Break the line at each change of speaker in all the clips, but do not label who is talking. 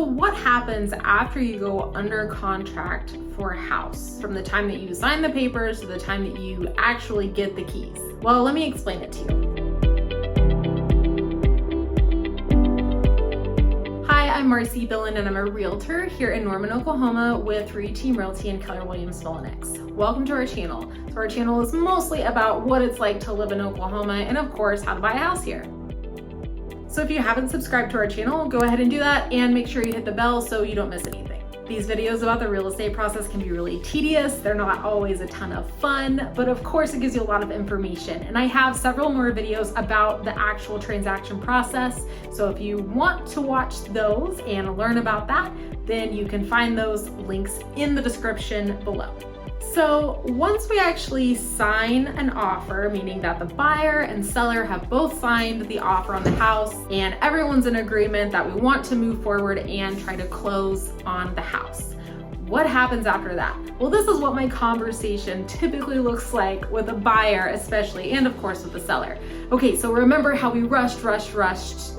what happens after you go under contract for a house? From the time that you sign the papers to the time that you actually get the keys? Well, let me explain it to you. Hi, I'm Marcy Billen and I'm a realtor here in Norman, Oklahoma with RE/TEAM Realty and Keller Williams Phoenix. Welcome to our channel. So our channel is mostly about what it's like to live in Oklahoma and of course, how to buy a house here. So if you haven't subscribed to our channel, go ahead and do that and make sure you hit the bell so you don't miss anything. These videos about the real estate process can be really tedious. They're not always a ton of fun, but of course it gives you a lot of information. And I have several more videos about the actual transaction process. So if you want to watch those and learn about that, then you can find those links in the description below. So once we actually sign an offer, meaning that the buyer and seller have both signed the offer on the house and everyone's in agreement that we want to move forward and try to close on the house, what happens after that? Well, this is what my conversation typically looks like with a buyer especially, and of course with the seller. Okay, so remember how we rushed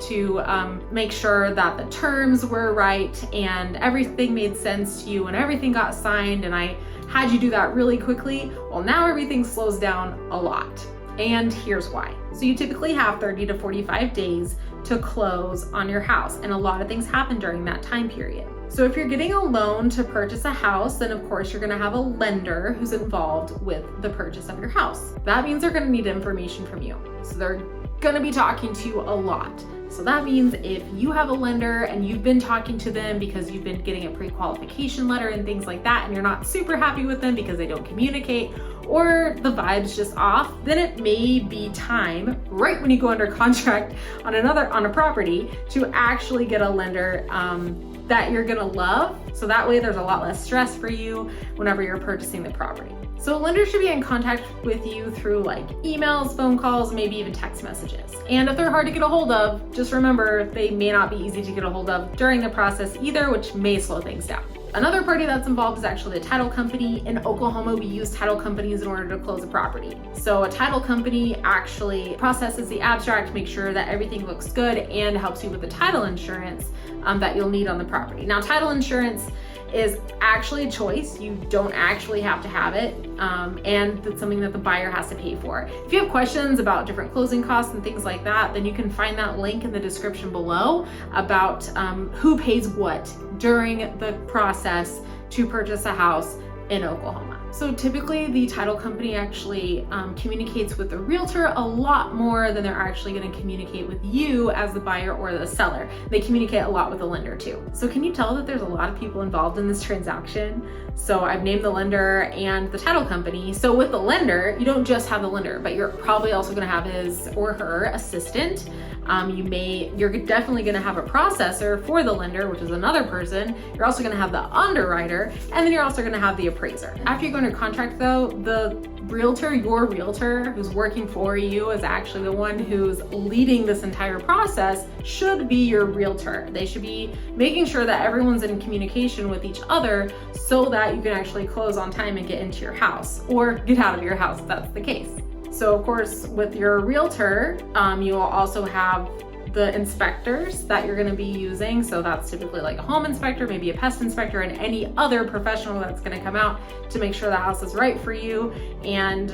to make sure that the terms were right and everything made sense to you and everything got signed, and I had you do that really quickly? Well, now everything slows down a lot. And here's why. So you typically have 30 to 45 days to close on your house, and a lot of things happen during that time period. So if you're getting a loan to purchase a house, then of course you're gonna have a lender who's involved with the purchase of your house. That means they're gonna need information from you. So they're gonna be talking to you a lot. So that means if you have a lender and you've been talking to them because you've been getting a pre-qualification letter and things like that, and you're not super happy with them because they don't communicate or the vibe's just off, then it may be time, right when you go under contract on a property, to actually get a lender that you're gonna love. So that way there's a lot less stress for you whenever you're purchasing the property. So a lender should be in contact with you through like emails, phone calls, maybe even text messages. And if they're hard to get a hold of, just remember they may not be easy to get a hold of during the process either, which may slow things down. Another party that's involved is actually the title company. In Oklahoma, we use title companies in order to close a property. So a title company actually processes the abstract, makes sure that everything looks good, and helps you with the title insurance that you'll need on the property. Now, title insurance is actually a choice. You don't actually have to have it, and it's something that the buyer has to pay for. If you have questions about different closing costs and things like that, then you can find that link in the description below about who pays what during the process to purchase a house in Oklahoma. So typically the title company actually communicates with the realtor a lot more than they're actually going to communicate with you as the buyer or the seller. They communicate a lot with the lender too. So can you tell that there's a lot of people involved in this transaction? So I've named the lender and the title company. So with the lender, you don't just have the lender, but you're probably also going to have his or her assistant. You're definitely going to have a processor for the lender, which is another person. You're also going to have the underwriter, and then you're also going to have the appraiser. After you go under contract though, your realtor who's working for you is actually the one who's leading this entire process, should be your realtor. They should be making sure that everyone's in communication with each other so that you can actually close on time and get into your house or get out of your house if that's the case. So of course, with your realtor, you will also have the inspectors that you're gonna be using. So that's typically like a home inspector, maybe a pest inspector, and any other professional that's gonna come out to make sure the house is right for you and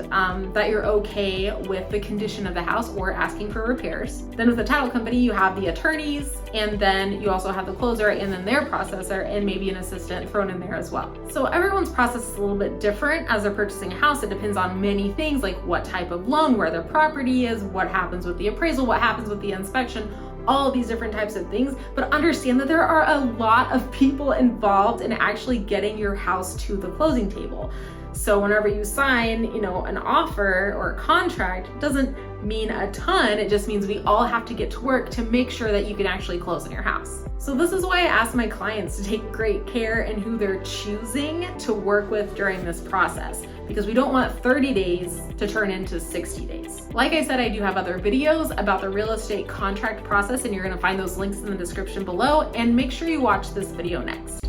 that you're okay with the condition of the house or asking for repairs. Then with the title company, you have the attorneys, and then you also have the closer and then their processor and maybe an assistant thrown in there as well. So everyone's process is a little bit different as they're purchasing a house. It depends on many things like what type of loan, where their property is, what happens with the appraisal, what happens with the inspection, all of these different types of things. But understand that there are a lot of people involved in actually getting your house to the closing table. So whenever you sign, an offer or a contract, it doesn't mean a ton. It just means we all have to get to work to make sure that you can actually close on your house. So this is why I ask my clients to take great care in who they're choosing to work with during this process, because we don't want 30 days to turn into 60 days. Like I said, I do have other videos about the real estate contract process, and you're gonna find those links in the description below, and make sure you watch this video next.